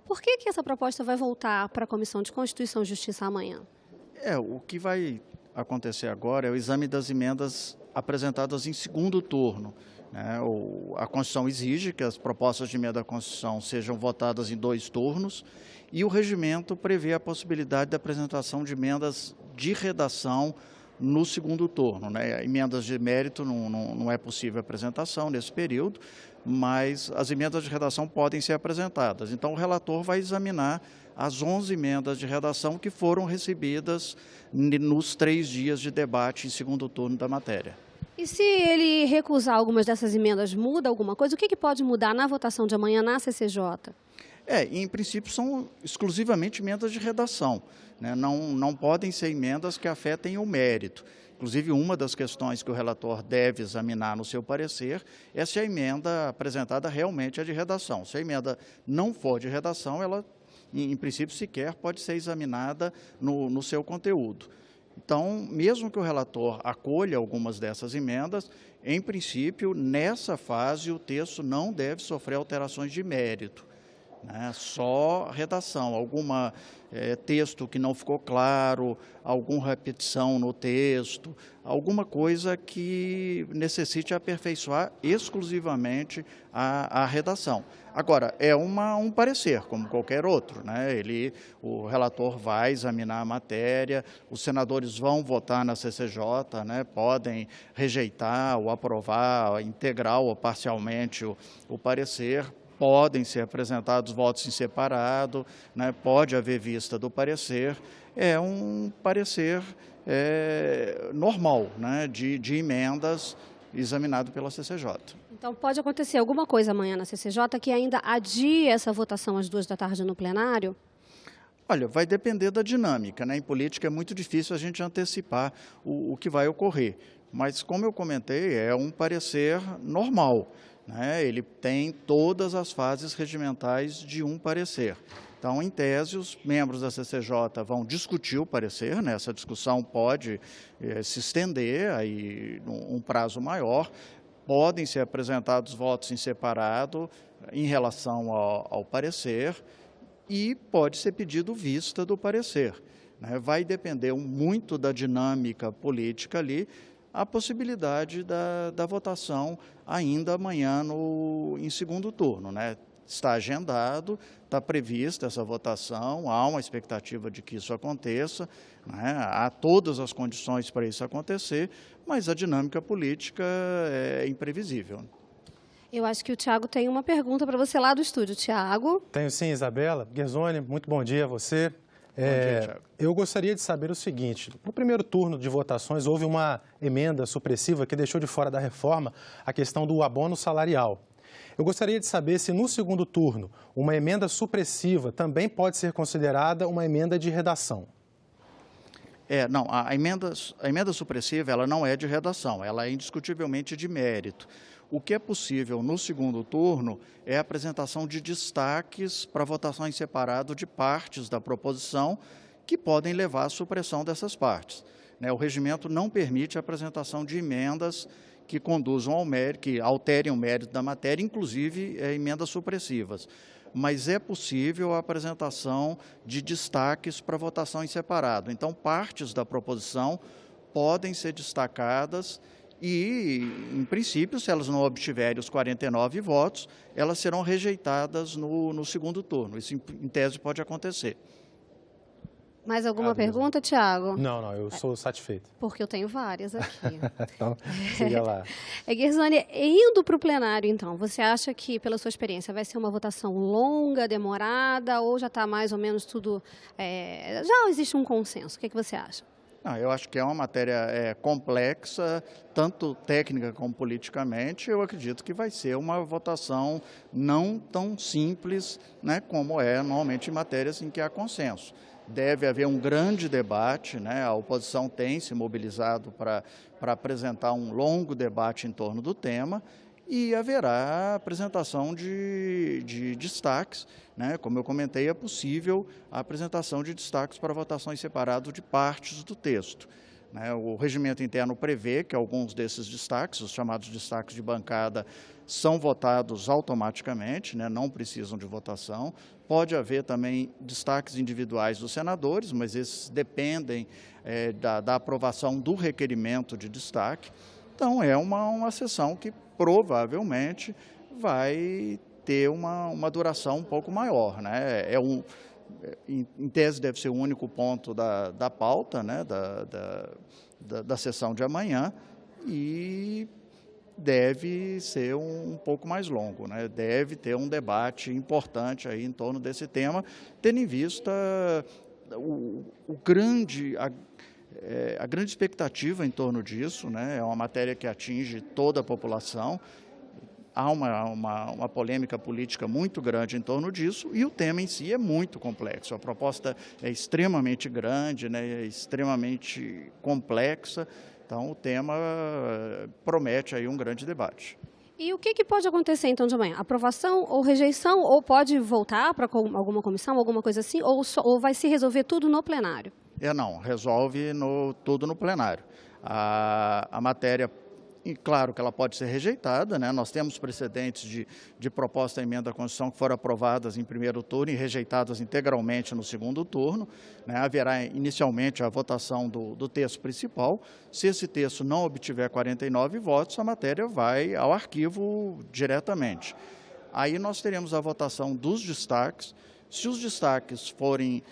Por que essa proposta vai voltar para a Comissão de Constituição e Justiça amanhã? O que vai acontecer agora é o exame das emendas apresentadas em segundo turno, né? A Constituição exige que as propostas de emenda à Constituição sejam votadas em 2 turnos e o regimento prevê a possibilidade da apresentação de emendas de redação no segundo turno, né? Emendas de mérito não é possível apresentação nesse período, mas as emendas de redação podem ser apresentadas. Então, o relator vai examinar as 11 emendas de redação que foram recebidas nos 3 dias de debate em segundo turno da matéria. E se ele recusar algumas dessas emendas, muda alguma coisa? O que pode mudar na votação de amanhã na CCJ? Em princípio, são exclusivamente emendas de redação, né? Não podem ser emendas que afetem o mérito. Inclusive, uma das questões que o relator deve examinar no seu parecer é se a emenda apresentada realmente é de redação. Se a emenda não for de redação, ela, em princípio, sequer pode ser examinada no seu conteúdo. Então, mesmo que o relator acolha algumas dessas emendas, em princípio, nessa fase, o texto não deve sofrer alterações de mérito, né? Só redação, alguma texto que não ficou claro, alguma repetição no texto, alguma coisa que necessite aperfeiçoar exclusivamente a redação. Agora, é um parecer, como qualquer outro, né? O relator vai examinar a matéria, os senadores vão votar na CCJ, né? Podem rejeitar ou aprovar integral ou parcialmente o parecer. Podem ser apresentados votos em separado, né? Pode haver vista do parecer. É um parecer normal, né? de emendas examinado pela CCJ. Então, pode acontecer alguma coisa amanhã na CCJ que ainda adie essa votação às 14h no plenário? Olha, vai depender da dinâmica, né? Em política é muito difícil a gente antecipar o que vai ocorrer. Mas, como eu comentei, é um parecer normal, né? Ele tem todas as fases regimentais de um parecer. Então, em tese, os membros da CCJ vão discutir o parecer, né? Essa discussão pode se estender aí um prazo maior, podem ser apresentados votos em separado em relação ao parecer e pode ser pedido vista do parecer, né? Vai depender muito da dinâmica política ali, a possibilidade da votação ainda amanhã em segundo turno, né? Está agendado, está prevista essa votação, há uma expectativa de que isso aconteça, né? Há todas as condições para isso acontecer, mas a dinâmica política é imprevisível. Eu acho que o Tiago tem uma pergunta para você lá do estúdio. Tiago? Tenho sim, Isabela. Guerzoni, muito bom dia a você. Bom dia, Tiago. Eu gostaria de saber o seguinte: no primeiro turno de votações houve uma emenda supressiva que deixou de fora da reforma a questão do abono salarial. Eu gostaria de saber se no segundo turno uma emenda supressiva também pode ser considerada uma emenda de redação. Não, a emenda supressiva ela não é de redação, ela é indiscutivelmente de mérito. O que é possível no segundo turno é a apresentação de destaques para votação em separado de partes da proposição que podem levar à supressão dessas partes, né? O regimento não permite a apresentação de emendas que conduzam ao mérito, que alterem o mérito da matéria, inclusive emendas supressivas. Mas é possível a apresentação de destaques para votação em separado. Então, partes da proposição podem ser destacadas e, em princípio, se elas não obtiverem os 49 votos, elas serão rejeitadas no segundo turno. Isso, em tese, pode acontecer. Mais alguma pergunta, Tiago? Não, eu sou satisfeito. Porque eu tenho várias aqui. Então, siga lá. Guerzoni, indo para o plenário, então, você acha que, pela sua experiência, vai ser uma votação longa, demorada, ou já está mais ou menos tudo... já existe um consenso? O que você acha? Eu acho que é uma matéria complexa, tanto técnica como politicamente. Eu acredito que vai ser uma votação não tão simples, né, como é normalmente em matérias em que há consenso. Deve haver um grande debate, né? A oposição tem se mobilizado para apresentar um longo debate em torno do tema e haverá a apresentação de destaques, né? Como eu comentei, é possível a apresentação de destaques para votação em separado de partes do texto, né? O regimento interno prevê que alguns desses destaques, os chamados destaques de bancada, são votados automaticamente, né, não precisam de votação. Pode haver também destaques individuais dos senadores, mas esses dependem da aprovação do requerimento de destaque. Então, é uma sessão que provavelmente vai ter uma duração um pouco maior, né? Em tese, deve ser o único ponto da pauta, né, da sessão de amanhã, e deve ser um pouco mais longo, né? Deve ter um debate importante aí em torno desse tema, tendo em vista a grande expectativa em torno disso, né? É uma matéria que atinge toda a população. Há uma polêmica política muito grande em torno disso e o tema em si é muito complexo. A proposta é extremamente grande, né, é extremamente complexa, então o tema promete aí um grande debate. E o que pode acontecer então de amanhã? Aprovação ou rejeição, ou pode voltar para alguma comissão, alguma coisa assim, ou vai se resolver tudo no plenário? Não, resolve tudo no plenário. A matéria, e claro que ela pode ser rejeitada, né? Nós temos precedentes de proposta de emenda à Constituição que foram aprovadas em primeiro turno e rejeitadas integralmente no segundo turno, né? Haverá inicialmente a votação do texto principal. Se esse texto não obtiver 49 votos, a matéria vai ao arquivo diretamente. Aí nós teremos a votação dos destaques. Se os destaques forem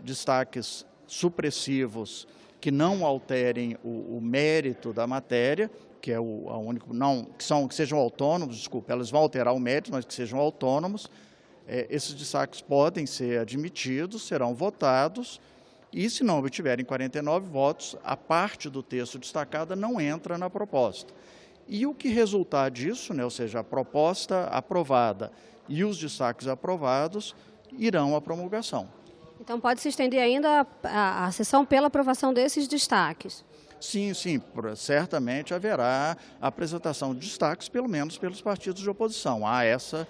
destaques supressivos, que não alterem o mérito da matéria, que é o único, que sejam autônomos, desculpa, elas vão alterar o mérito, mas que sejam autônomos, esses destaques podem ser admitidos, serão votados, e se não obtiverem 49 votos, a parte do texto destacada não entra na proposta. E o que resultar disso, né, ou seja, a proposta aprovada e os destaques aprovados, irão à promulgação. Então pode se estender ainda a sessão pela aprovação desses destaques? Sim, certamente haverá apresentação de destaques, pelo menos pelos partidos de oposição. Há essa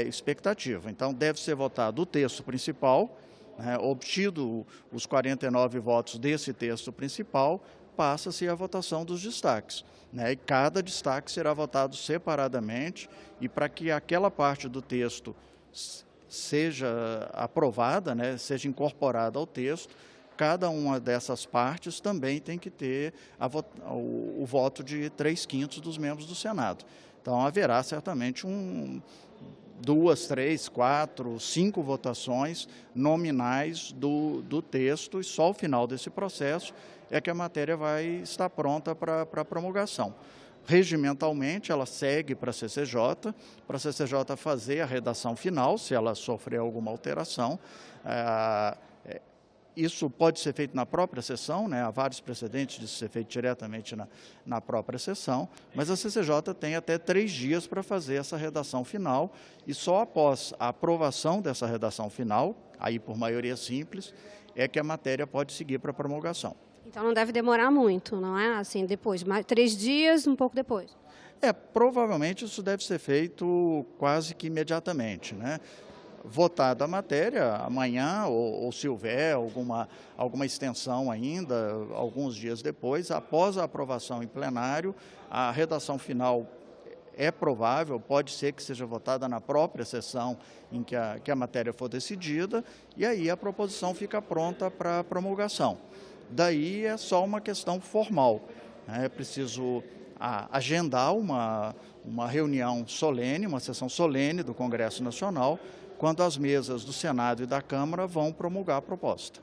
expectativa. Então deve ser votado o texto principal, né, obtido os 49 votos desse texto principal, passa-se a votação dos destaques, né, e cada destaque será votado separadamente, e para que aquela parte do texto seja aprovada, né, seja incorporada ao texto, cada uma dessas partes também tem que ter o voto de 3/5 dos membros do Senado. Então, haverá certamente 2, 3, 4, 5 votações nominais do texto, e só ao final desse processo é que a matéria vai estar pronta para promulgação. Regimentalmente, ela segue para a CCJ fazer a redação final, se ela sofrer alguma alteração. Isso pode ser feito na própria sessão, né? Há vários precedentes de ser feito diretamente na própria sessão, mas a CCJ tem até 3 dias para fazer essa redação final, e só após a aprovação dessa redação final, aí por maioria simples, é que a matéria pode seguir para a promulgação. Então não deve demorar muito, não é? Assim, depois, 3 dias, um pouco depois. Provavelmente isso deve ser feito quase que imediatamente, né? Votada a matéria amanhã, ou se houver alguma extensão ainda, alguns dias depois, após a aprovação em plenário, a redação final é provável, pode ser que seja votada na própria sessão em que a matéria for decidida, e aí a proposição fica pronta para a promulgação. Daí é só uma questão formal, né? É preciso agendar uma reunião solene, uma sessão solene do Congresso Nacional, quando as mesas do Senado e da Câmara vão promulgar a proposta.